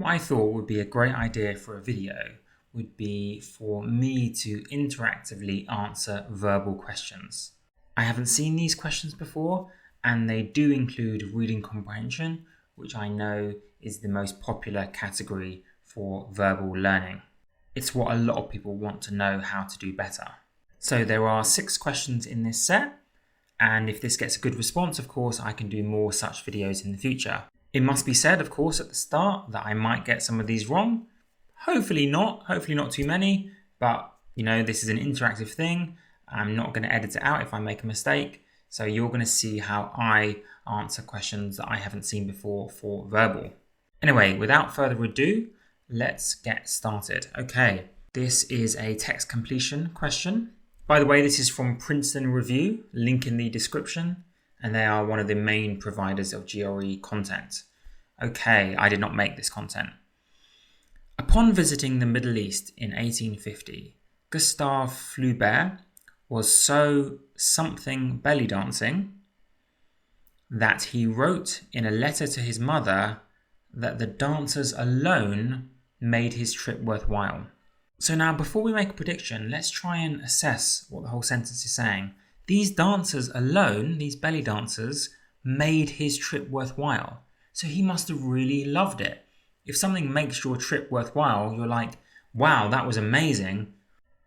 What I thought would be a great idea for a video would be for me to interactively answer verbal questions. I haven't seen these questions before, and they do include reading comprehension, which I know is the most popular category for verbal learning. It's what a lot of people want to know how to do better. So there are 6 questions in this set, and if this gets a good response, of course, I can do more such videos in the future. It must be said, of course, at the start that I might get some of these wrong. Hopefully not too many, but this is an interactive thing. I'm not going to edit it out if I make a mistake. So you're going to see how I answer questions that I haven't seen before for verbal. Anyway, without further ado, let's get started. Okay, this is a text completion question. By the way, this is from Princeton Review, link in the description, and they are one of the main providers of GRE content. Okay, I did not make this content. Upon visiting the Middle East in 1850, Gustave Flaubert was so something belly dancing that he wrote in a letter to his mother that the dancers alone made his trip worthwhile. So now, before we make a prediction, let's try and assess what the whole sentence is saying. These dancers alone, these belly dancers, made his trip worthwhile. So he must have really loved it. If something makes your trip worthwhile, you're like, wow, that was amazing.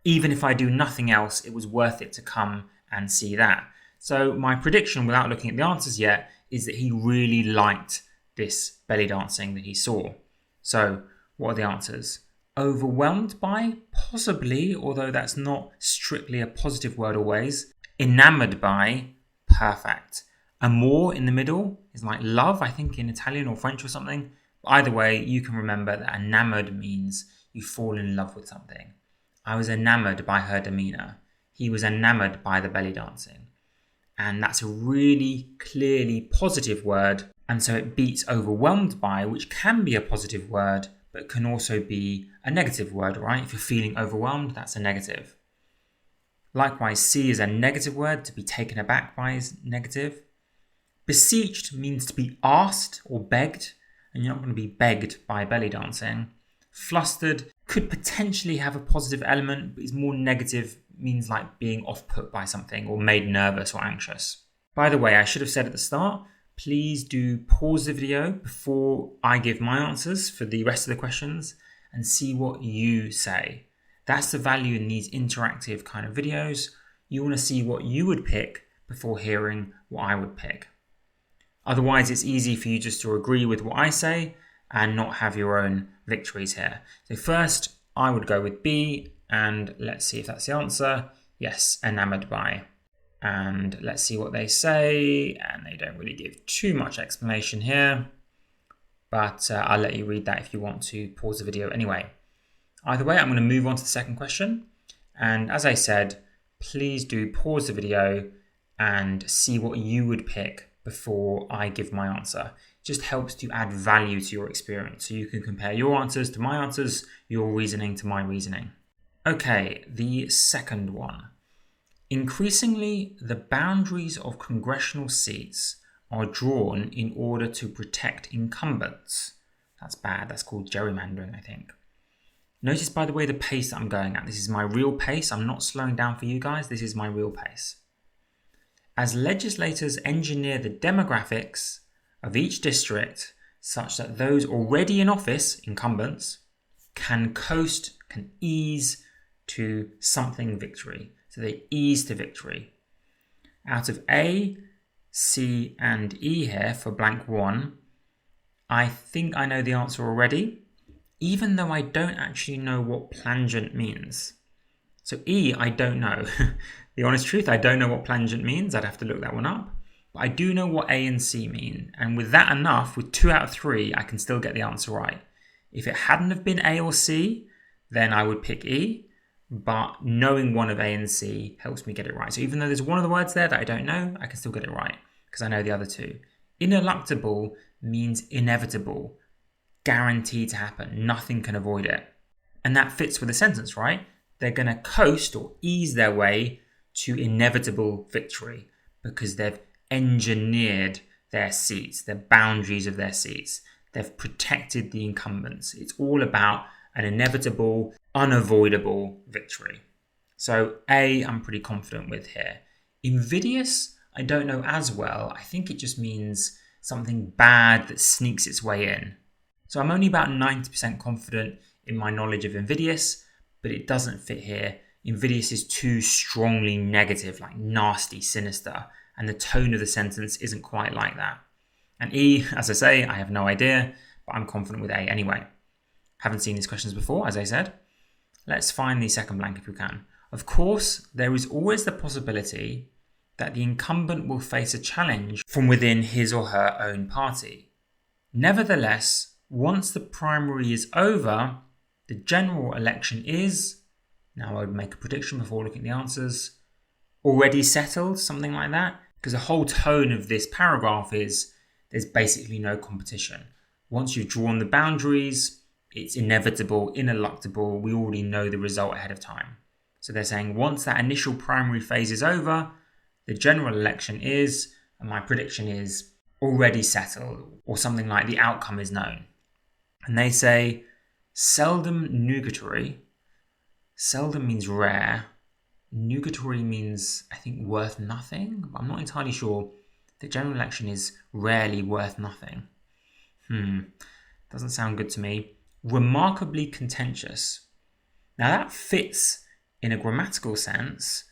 Even if I do nothing else, it was worth it to come and see that. So my prediction, without looking at the answers yet, is that he really liked this belly dancing that he saw. So what are the answers? Overwhelmed by? Possibly, although that's not strictly a positive word always. Enamored by? Perfect. Amor in the middle is like love, I think in Italian or French or something. Either way, you can remember that enamored means you fall in love with something. I was enamored by her demeanor. He was enamored by the belly dancing. And that's a really clearly positive word. And so it beats overwhelmed by, which can be a positive word, but can also be a negative word, right? If you're feeling overwhelmed, that's a negative. Likewise, see is a negative word. To be taken aback by is negative. Beseeched means to be asked or begged, and you're not going to be begged by belly dancing. Flustered could potentially have a positive element, but is more negative, means like being off-put by something or made nervous or anxious. By the way, I should have said at the start, please do pause the video before I give my answers for the rest of the questions and see what you say. That's the value in these interactive kind of videos. You want to see what you would pick before hearing what I would pick. Otherwise, it's easy for you just to agree with what I say and not have your own victories here. So first, I would go with B, and let's see if that's the answer. Yes, enamored by. And let's see what they say, and they don't really give too much explanation here, but I'll let you read that if you want to pause the video anyway. Either way, I'm going to move on to the second question, and as I said, please do pause the video and see what you would pick before I give my answer. It just helps to add value to your experience, so you can compare your answers to my answers, your reasoning to my reasoning. Okay, the second one. Increasingly, the boundaries of congressional seats are drawn in order to protect incumbents. That's bad. That's called gerrymandering, I think. Notice, by the way, the pace that I'm going at. This is my real pace. I'm not slowing down for you guys. This is my real pace. As legislators engineer the demographics of each district such that those already in office, incumbents, can ease to something victory. So they ease to victory. Out of A, C, and E here for blank 1, I think I know the answer already, even though I don't actually know what plangent means. So E, I don't know. The honest truth, I don't know what plangent means. I'd have to look that one up. But I do know what A and C mean. And with that enough, with 2 out of 3, I can still get the answer right. If it hadn't have been A or C, then I would pick E. But knowing one of A and C helps me get it right. So even though there's one of the words there that I don't know, I can still get it right because I know the other 2. Ineluctable means inevitable, guaranteed to happen. Nothing can avoid it. And that fits with the sentence, right? They're going to coast or ease their way to inevitable victory because they've engineered their seats, the boundaries of their seats. they've protected the incumbents. It's all about an inevitable, unavoidable victory. So A, I'm pretty confident with here. Invidious, I don't know as well. I think it just means something bad that sneaks its way in. So I'm only about 90% confident in my knowledge of invidious, but it doesn't fit here. Invidious is too strongly negative, like nasty, sinister, and the tone of the sentence isn't quite like that. And E, as I say, I have no idea, but I'm confident with A anyway. Haven't seen these questions before, as I said. Let's find the second blank if we can. Of course, there is always the possibility that the incumbent will face a challenge from within his or her own party. Nevertheless, once the primary is over, the general election is, now I would make a prediction before looking at the answers, already settled, something like that, because the whole tone of this paragraph is there's basically no competition. Once you've drawn the boundaries, it's inevitable, ineluctable, we already know the result ahead of time. So they're saying once that initial primary phase is over, the general election is, and my prediction is, already settled, or something like the outcome is known. And they say, seldom nugatory. Seldom means rare. Nugatory means, I think, worth nothing. I'm not entirely sure. The general election is rarely worth nothing. Doesn't sound good to me. Remarkably contentious. Now that fits in a grammatical sense,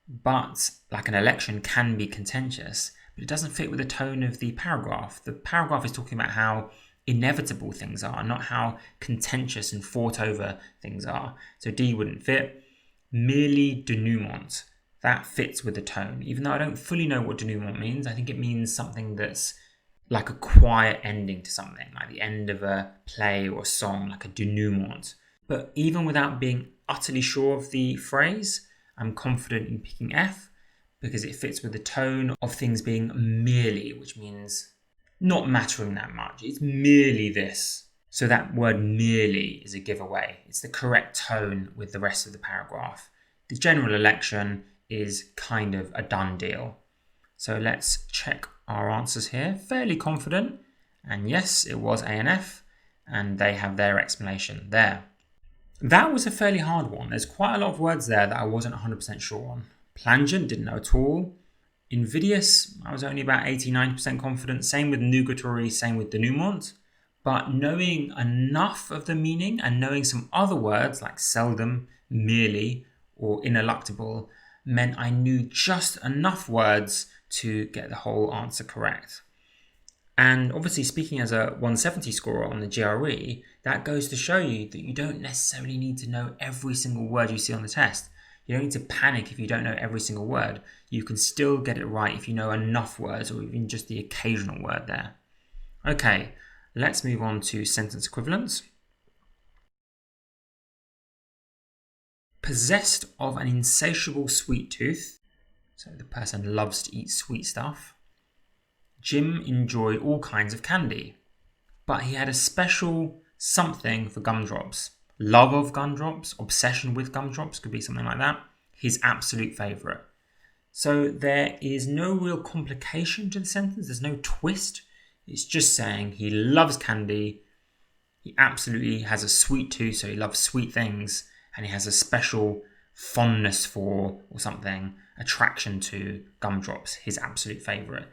but like an election can be contentious, but it doesn't fit with the tone of the paragraph. The paragraph is talking about how inevitable things are, not how contentious and fought over things are. So D wouldn't fit. Merely denouement. That fits with the tone. Even though I don't fully know what denouement means, I think it means something that's like a quiet ending to something, like the end of a play or a song, like a denouement. But even without being utterly sure of the phrase, I'm confident in picking F because it fits with the tone of things being merely, which means not mattering that much. It's merely this. So that word merely is a giveaway. It's the correct tone with the rest of the paragraph. The general election is kind of a done deal. So let's check our answers here. Fairly confident. And yes, it was A and F. And they have their explanation there. That was a fairly hard one. There's quite a lot of words there that I wasn't 100% sure on. Plangent, didn't know at all. Invidious, I was only about 80-90% confident. Same with nugatory, same with denouement. But knowing enough of the meaning and knowing some other words like seldom, merely, or ineluctable meant I knew just enough words to get the whole answer correct. And obviously, speaking as a 170 scorer on the GRE, that goes to show you that you don't necessarily need to know every single word you see on the test. You don't need to panic if you don't know every single word. You can still get it right if you know enough words or even just the occasional word there. Okay, let's move on to sentence equivalence. Possessed of an insatiable sweet tooth, so the person loves to eat sweet stuff. Jim enjoyed all kinds of candy, but he had a special something for gumdrops. Love of gumdrops, obsession with gumdrops, could be something like that. His absolute favourite. So there is no real complication to the sentence. There's no twist. It's just saying he loves candy. He absolutely has a sweet tooth, so he loves sweet things. And he has a special fondness for, or something, attraction to gumdrops, his absolute favourite.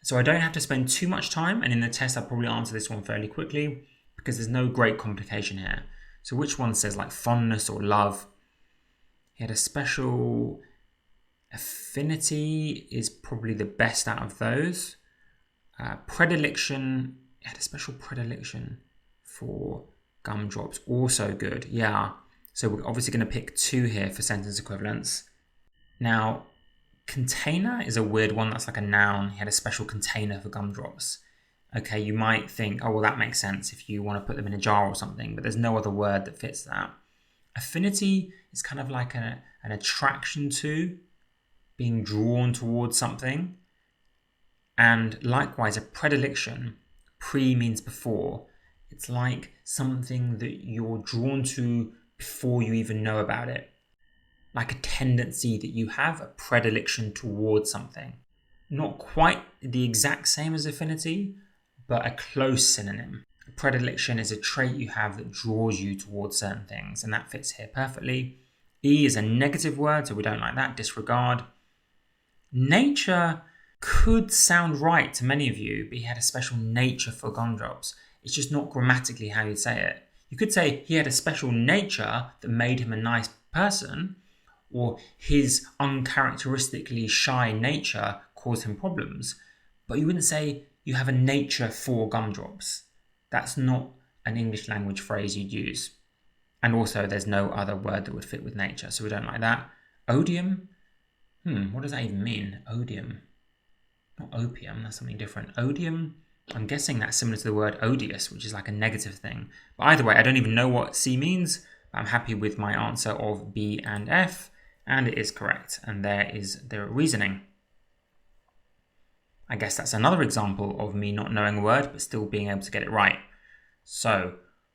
So I don't have to spend too much time, and in the test I'll probably answer this one fairly quickly because there's no great complication here. So which one says like fondness or love? He had a special affinity is probably the best out of those. Predilection, he had a special predilection for gumdrops, also good. Yeah, so we're obviously going to pick two here for sentence equivalence. Now, container is a weird one. That's like a noun. He had a special container for gumdrops. Okay, you might think, oh, well, that makes sense if you want to put them in a jar or something, but there's no other word that fits that. Affinity is kind of like an attraction to, being drawn towards something. And likewise, a predilection, pre means before. It's like something that you're drawn to before you even know about it. Like a tendency that you have, a predilection towards something. Not quite the exact same as affinity, but a close synonym. A predilection is a trait you have that draws you towards certain things, and that fits here perfectly. E is a negative word, so we don't like that, disregard. Nature could sound right to many of you, but he had a special nature for gumdrops. It's just not grammatically how you'd say it. You could say he had a special nature that made him a nice person, or his uncharacteristically shy nature caused him problems, but you wouldn't say you have a nature for gumdrops. That's not an English language phrase you'd use. And also there's no other word that would fit with nature, so we don't like that. Odium? What does that even mean? Odium. Not opium, that's something different. Odium? I'm guessing that's similar to the word odious, which is like a negative thing. But either way, I don't even know what C means. I'm happy with my answer of B and F, and it is correct. And there is the reasoning. I guess that's another example of me not knowing a word, but still being able to get it right. So,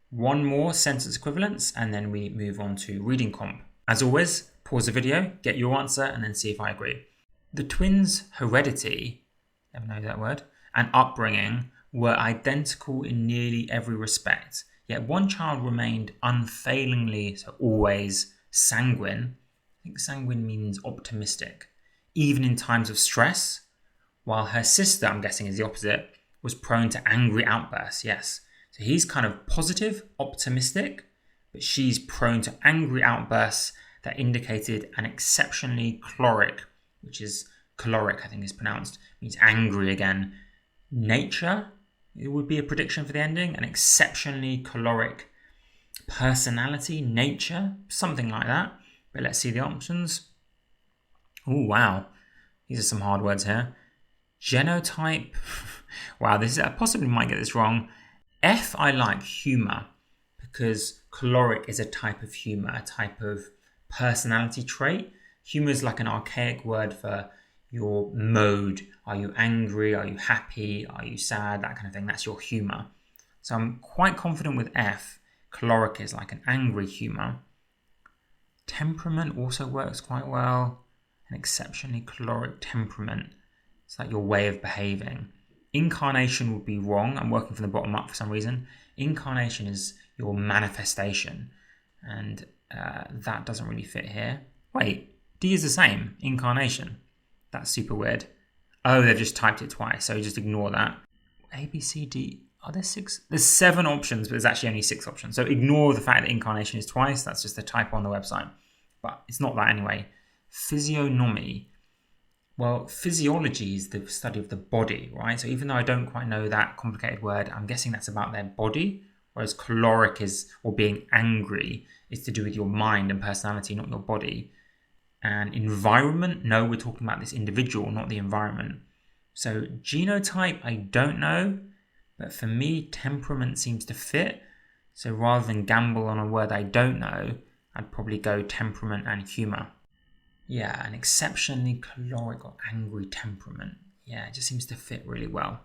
one more sentence equivalence, and then we move on to reading comp. As always, pause the video, get your answer, and then see if I agree. The twins' heredity, never know that word, and upbringing were identical in nearly every respect, yet one child remained unfailingly, so always, sanguine. I think sanguine means optimistic, even in times of stress, while her sister, I'm guessing is the opposite, was prone to angry outbursts, yes. So he's kind of positive, optimistic, but she's prone to angry outbursts that indicated an exceptionally choleric, which is choleric, I think is pronounced, means angry again. Nature, it would be a prediction for the ending, an exceptionally choleric personality, nature, something like that. But let's see the options. Oh, wow. These are some hard words here. Genotype. Wow, this is, I possibly might get this wrong. F, I like humour, because choleric is a type of humour, a type of personality trait. Humour is like an archaic word for your mode. Are you angry? Are you happy? Are you sad? That kind of thing. That's your humour. So I'm quite confident with F. Choleric is like an angry humour. Temperament also works quite well. An exceptionally choleric temperament. It's like your way of behaving. Incarnation would be wrong. I'm working from the bottom up for some reason. Incarnation is your manifestation. And that doesn't really fit here. Wait, D is the same. Incarnation. That's super weird. Oh, they've just typed it twice, so just ignore that. A, B, C, D. Are there 6? There's 7 options, but there's actually only 6 options. So ignore the fact that incarnation is twice. That's just a typo on the website. But it's not that anyway. Physiognomy. Well, physiology is the study of the body, right? So even though I don't quite know that complicated word, I'm guessing that's about their body. Whereas choleric is, or being angry, is to do with your mind and personality, not your body. And environment, no, we're talking about this individual, not the environment. So genotype, I don't know. But for me, temperament seems to fit. So rather than gamble on a word I don't know, I'd probably go temperament and humour. Yeah, an exceptionally choleric or angry temperament. Yeah, it just seems to fit really well.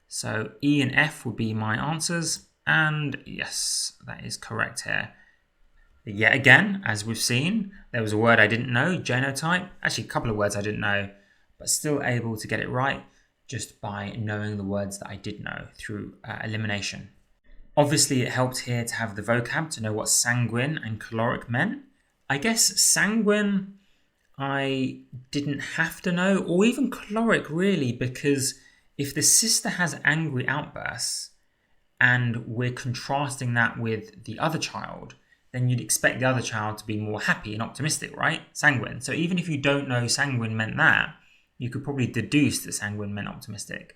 So E and F would be my answers. And yes, that is correct here. Yet again, as we've seen, there was a word I didn't know, genotype. Actually, a couple of words I didn't know, but still able to get it right just by knowing the words that I did know through elimination. Obviously, it helped here to have the vocab to know what sanguine and choleric meant. I guess sanguine I didn't have to know, or even choleric really, because if the sister has angry outbursts and we're contrasting that with the other child, then you'd expect the other child to be more happy and optimistic, right? Sanguine. So even if you don't know sanguine meant that, you could probably deduce that sanguine meant optimistic.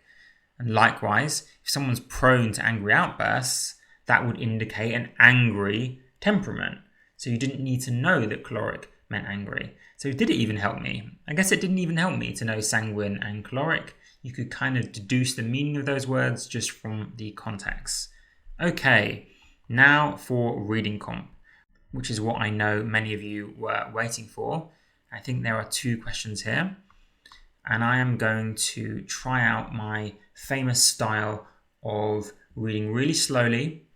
And likewise, if someone's prone to angry outbursts, that would indicate an angry temperament. So you didn't need to know that choleric meant angry. So did it even help me? I guess it didn't even help me to know sanguine and choleric. You could kind of deduce the meaning of those words just from the context. Okay, now for reading comp, which is what I know many of you were waiting for. I think there are 2 questions here. And I am going to try out my famous style of reading really slowly,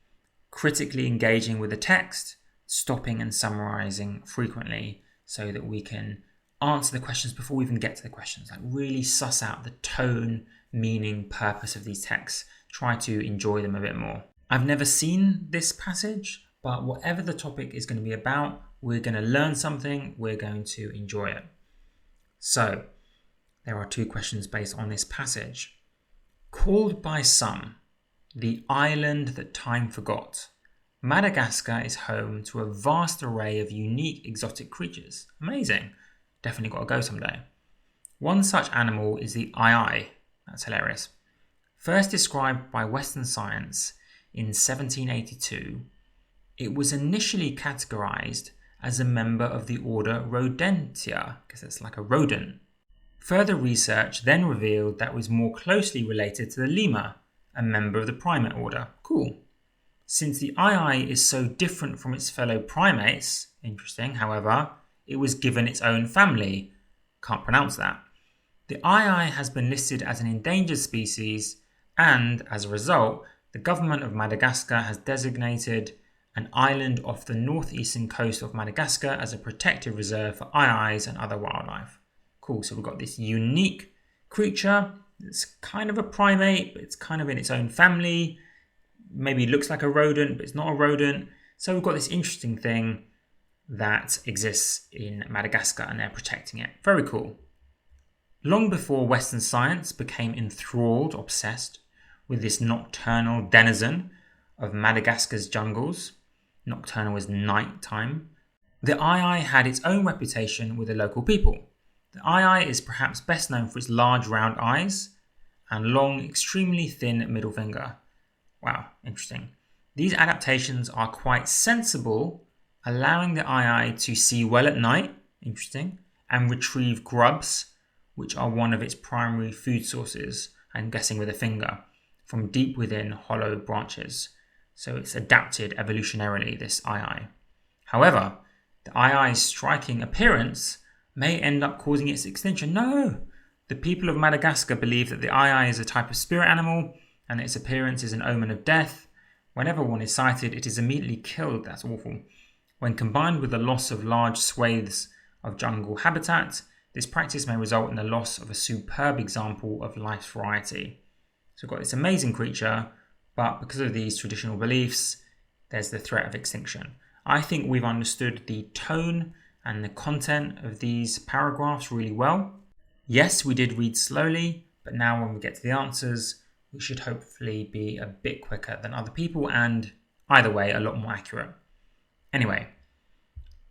critically engaging with the text, stopping and summarizing frequently so that we can answer the questions before we even get to the questions. Like really suss out the tone, meaning, purpose of these texts. Try to enjoy them a bit more. I've never seen this passage, but whatever the topic is going to be about, we're going to learn something, we're going to enjoy it. So, there are 2 questions based on this passage. Called by some, the island that time forgot, Madagascar is home to a vast array of unique exotic creatures. Amazing. Definitely got to go someday. One such animal is the ii. That's hilarious. First described by Western science in 1782, it was initially categorized as a member of the order Rodentia, because it's like a rodent. Further research then revealed that it was more closely related to the lemur, a member of the primate order. Cool. Since the ii is so different from its fellow primates, interesting, however, it was given its own family. Can't pronounce that. The ii has been listed as an endangered species, and as a result, the government of Madagascar has designated an island off the northeastern coast of Madagascar as a protected reserve for iis and other wildlife. Cool, so we've got this unique creature. It's kind of a primate, but it's kind of in its own family. Maybe it looks like a rodent, but it's not a rodent. So we've got this interesting thing that exists in Madagascar and they're protecting it. Very cool. Long before Western science became enthralled, obsessed with this nocturnal denizen of Madagascar's jungles, nocturnal is nighttime, the ii had its own reputation with the local people. The ii is perhaps best known for its large round eyes and long, extremely thin middle finger. Wow, interesting. These adaptations are quite sensible, allowing the ii to see well at night, interesting, and retrieve grubs, which are one of its primary food sources, I'm guessing with a finger, from deep within hollow branches. So it's adapted evolutionarily, this ii. However, the ii's striking appearance may end up causing its extinction. No! The people of Madagascar believe that the ii is a type of spirit animal and its appearance is an omen of death. Whenever one is sighted, it is immediately killed. That's awful. When combined with the loss of large swathes of jungle habitat, this practice may result in the loss of a superb example of life's variety. So we've got this amazing creature, but because of these traditional beliefs, there's the threat of extinction. I think we've understood the tone and the content of these paragraphs really well. Yes, we did read slowly, but now when we get to the answers, we should hopefully be a bit quicker than other people and, either way, a lot more accurate. Anyway,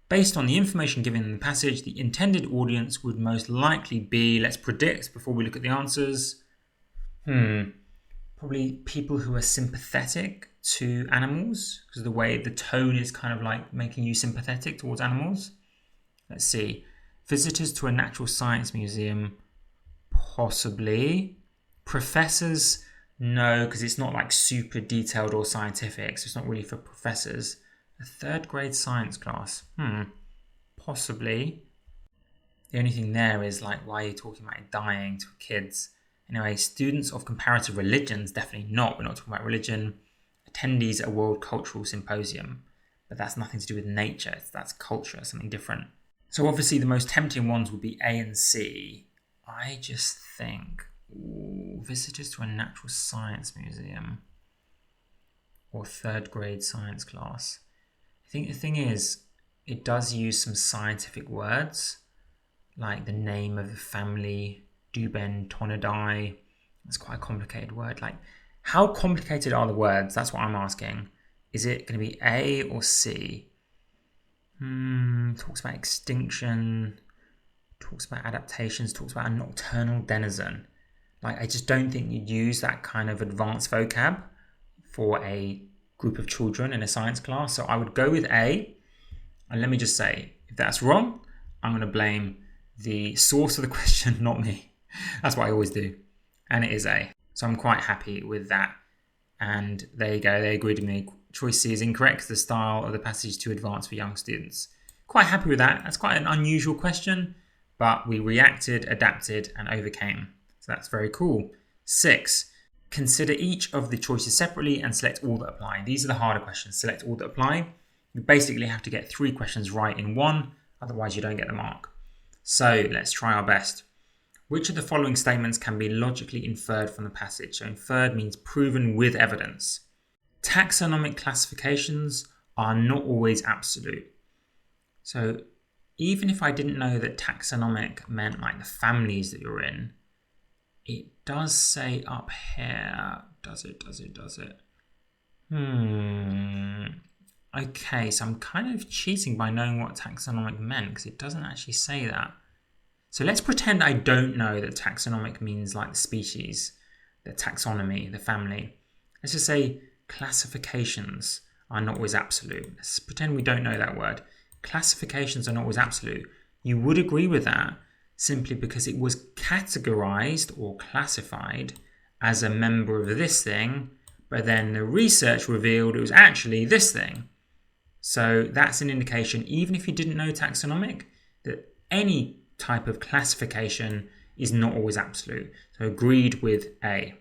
based on the information given in the passage, the intended audience would most likely be, let's predict before we look at the answers, probably people who are sympathetic to animals, because the way the tone is kind of like making you sympathetic towards animals. Let's see. Visitors to a natural science museum, possibly. Professors, no, because it's not like super detailed or scientific, so it's not really for professors. A 3rd grade science class, possibly. The only thing there is like, why are you talking about it dying to kids? Anyway, students of comparative religions, definitely not. We're not talking about religion. Attendees at a World Cultural Symposium, but that's nothing to do with nature. That's culture, something different. So obviously the most tempting ones would be A and C. I just think visitors to a natural science museum or 3rd grade science class. I think the thing is, it does use some scientific words, like the name of the family, Dubentonidae. That's quite a complicated word. Like, how complicated are the words? That's what I'm asking. Is it going to be A or C? Talks about extinction, talks about adaptations, talks about a nocturnal denizen. Like, I just don't think you'd use that kind of advanced vocab for a group of children in a science class. So I would go with A. And let me just say, if that's wrong, I'm going to blame the source of the question, not me. That's what I always do. And it is A. So I'm quite happy with that. And there you go, they agreed with me. Choice C is incorrect. The style of the passage is too advanced for young students. Quite happy with that. That's quite an unusual question, but we reacted, adapted, and overcame. So that's very cool. 6, consider each of the choices separately and select all that apply. These are the harder questions. Select all that apply. You basically have to get 3 questions right in one, otherwise you don't get the mark. So let's try our best. Which of the following statements can be logically inferred from the passage? So inferred means proven with evidence. Taxonomic classifications are not always absolute. So even if I didn't know that taxonomic meant like the families that you're in, it does say up here, does it? Okay, so I'm kind of cheating by knowing what taxonomic meant because it doesn't actually say that. So let's pretend I don't know that taxonomic means like the species, the taxonomy, the family. Let's just say classifications are not always absolute. Let's pretend we don't know that word. Classifications are not always absolute. You would agree with that simply because it was categorized or classified as a member of this thing, but then the research revealed it was actually this thing. So that's an indication, even if you didn't know taxonomic, that any type of classification is not always absolute. So agreed with A.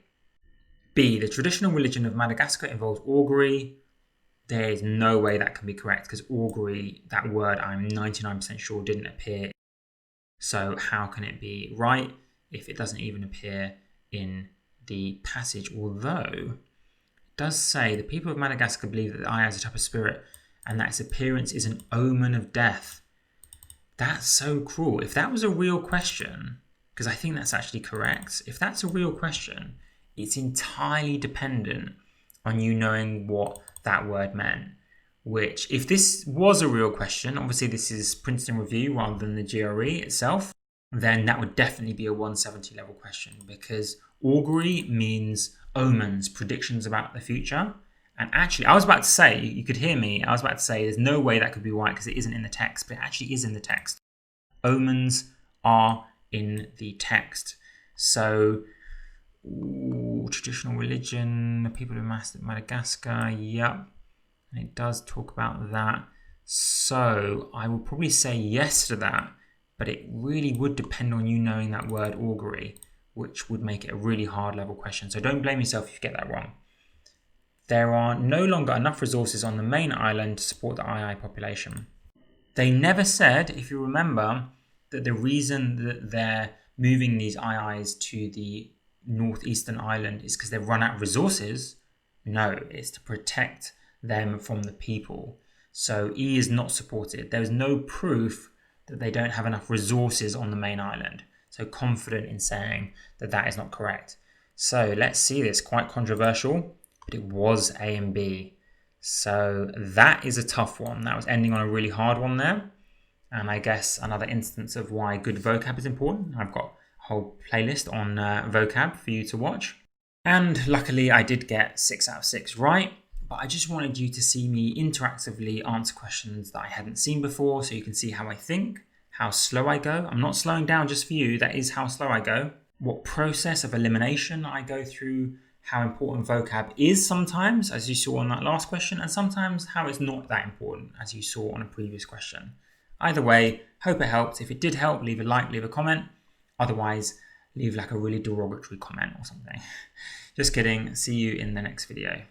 B, the traditional religion of Madagascar involves augury. There is no way that can be correct because augury, that word I'm 99% sure didn't appear. So how can it be right if it doesn't even appear in the passage? Although it does say the people of Madagascar believe that the eye has a type of spirit and that its appearance is an omen of death. That's so cruel. If that was a real question, because I think that's actually correct, if that's a real question, it's entirely dependent on you knowing what that word meant. Which, if this was a real question, obviously this is Princeton Review rather than the GRE itself, then that would definitely be a 170 level question because augury means omens, predictions about the future. And actually, I was about to say, you could hear me, I was about to say there's no way that could be right because it isn't in the text, but it actually is in the text. Omens are in the text. So, traditional religion, the people of Madagascar, yep. And it does talk about that. So, I will probably say yes to that, but it really would depend on you knowing that word augury, which would make it a really hard level question. So don't blame yourself if you get that wrong. There are no longer enough resources on the main island to support the II population. They never said, if you remember, that the reason that they're moving these IIs to the northeastern island is because they've run out of resources. No, it's to protect them from the people. So E is not supported. There is no proof that they don't have enough resources on the main island. So confident in saying that that is not correct. So let's see this, quite controversial. But it was A and B. So that is a tough one. That was ending on a really hard one there. And I guess another instance of why good vocab is important. I've got a whole playlist on vocab for you to watch. And luckily I did get 6 out of 6 right. But I just wanted you to see me interactively answer questions that I hadn't seen before so you can see how I think, how slow I go. I'm not slowing down just for you. That is how slow I go. What process of elimination I go through, how important vocab is sometimes, as you saw on that last question, and sometimes how it's not that important, as you saw on a previous question. Either way, hope it helped. If it did help, leave a like, leave a comment. Otherwise, leave like a really derogatory comment or something. Just kidding. See you in the next video.